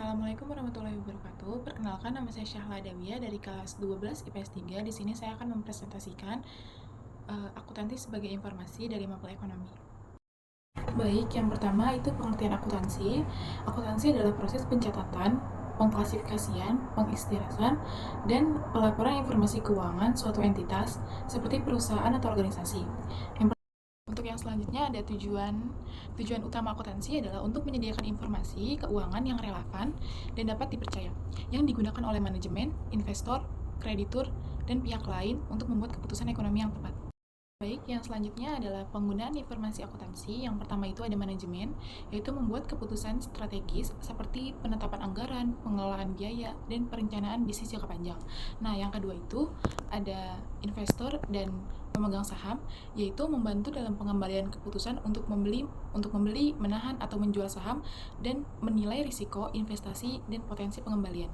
Assalamualaikum warahmatullahi wabarakatuh. Perkenalkan, nama saya Syahla Dawiyah dari kelas 12 IPS 3. Di sini saya akan mempresentasikan akuntansi sebagai informasi dari mapel ekonomi. Baik, yang pertama itu pengertian akuntansi. Akuntansi adalah proses pencatatan, pengklasifikasian, pengistirasan, dan pelaporan informasi keuangan suatu entitas seperti perusahaan atau organisasi. Untuk yang selanjutnya ada tujuan utama akuntansi adalah untuk menyediakan informasi keuangan yang relevan dan dapat dipercaya, yang digunakan oleh manajemen, investor, kreditur, dan pihak lain untuk membuat keputusan ekonomi yang tepat. Baik, yang selanjutnya adalah penggunaan informasi akuntansi. Yang pertama itu ada manajemen, yaitu membuat keputusan strategis seperti penetapan anggaran, pengelolaan biaya, dan perencanaan bisnis jangka panjang. Nah, yang kedua itu ada investor dan pemegang saham, yaitu membantu dalam pengembalian keputusan untuk membeli, menahan atau menjual saham dan menilai risiko investasi dan potensi pengembalian.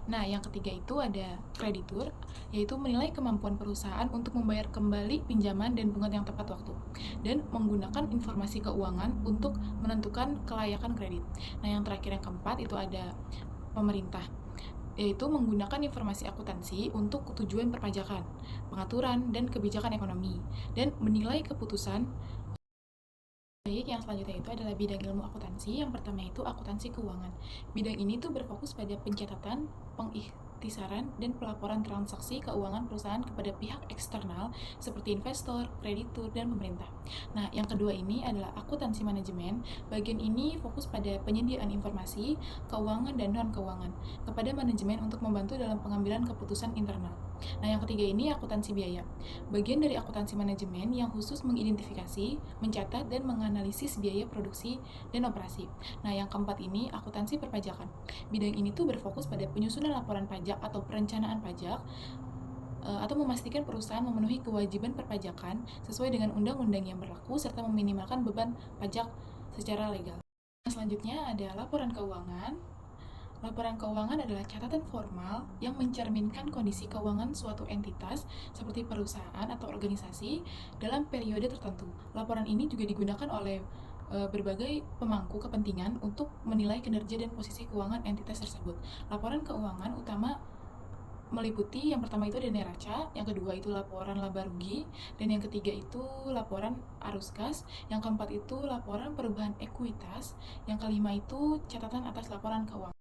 Nah, yang ketiga itu ada kreditur, yaitu menilai kemampuan perusahaan untuk membayar kembali pinjaman dan bunga yang tepat waktu, dan menggunakan informasi keuangan untuk menentukan kelayakan kredit. Nah, yang terakhir yang keempat itu ada pemerintah, yaitu menggunakan informasi akuntansi untuk tujuan perpajakan, pengaturan, dan kebijakan ekonomi, dan menilai keputusan. Baik, yang selanjutnya itu adalah bidang ilmu akuntansi. Yang pertama itu akuntansi keuangan. Bidang ini tuh berfokus pada pencatatan, pengikhtisaran, dan pelaporan transaksi keuangan perusahaan kepada pihak eksternal seperti investor, kreditur, dan pemerintah. Nah, yang kedua ini adalah akuntansi manajemen. Bagian ini fokus pada penyediaan informasi, keuangan, dan non-keuangan kepada manajemen untuk membantu dalam pengambilan keputusan internal. Nah, yang ketiga ini akuntansi biaya. Bagian dari akuntansi manajemen yang khusus mengidentifikasi, mencatat, dan menganalisis biaya produksi dan operasi. Nah, yang keempat ini akuntansi perpajakan. Bidang ini tuh berfokus pada penyusunan laporan pajak atau perencanaan pajak atau memastikan perusahaan memenuhi kewajiban perpajakan sesuai dengan undang-undang yang berlaku serta meminimalkan beban pajak secara legal. Selanjutnya ada laporan keuangan. Laporan keuangan adalah catatan formal yang mencerminkan kondisi keuangan suatu entitas seperti perusahaan atau organisasi dalam periode tertentu. Laporan ini juga digunakan oleh berbagai pemangku kepentingan untuk menilai kinerja dan posisi keuangan entitas tersebut. Laporan keuangan utama meliputi yang pertama itu ada neraca, yang kedua itu laporan laba rugi, dan yang ketiga itu laporan arus kas, yang keempat itu laporan perubahan ekuitas, yang kelima itu catatan atas laporan keuangan.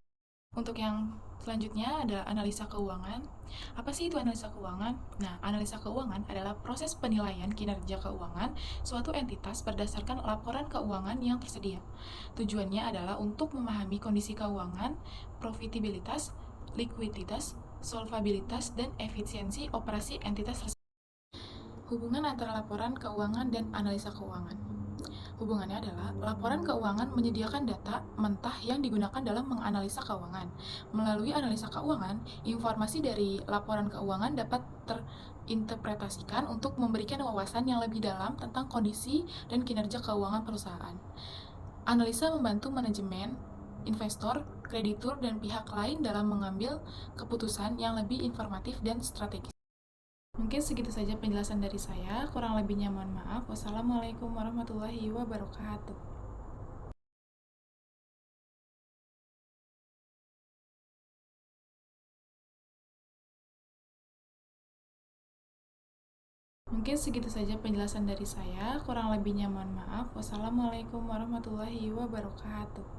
Untuk yang selanjutnya ada analisa keuangan. Apa sih itu analisa keuangan? Nah, analisa keuangan adalah proses penilaian kinerja keuangan suatu entitas berdasarkan laporan keuangan yang tersedia. Tujuannya adalah untuk memahami kondisi keuangan, profitabilitas, likuiditas, solvabilitas, dan efisiensi operasi entitas tersebut. Hubungan antara laporan keuangan dan analisa keuangan. Hubungannya adalah laporan keuangan menyediakan data mentah yang digunakan dalam menganalisa keuangan. Melalui analisa keuangan, informasi dari laporan keuangan dapat terinterpretasikan untuk memberikan wawasan yang lebih dalam tentang kondisi dan kinerja keuangan perusahaan. Analisa membantu manajemen, investor, kreditur, dan pihak lain dalam mengambil keputusan yang lebih informatif dan strategis. Mungkin segitu saja penjelasan dari saya, kurang lebihnya mohon maaf. Wassalamualaikum warahmatullahi wabarakatuh. Mungkin segitu saja penjelasan dari saya, kurang lebihnya mohon maaf. Wassalamualaikum warahmatullahi wabarakatuh.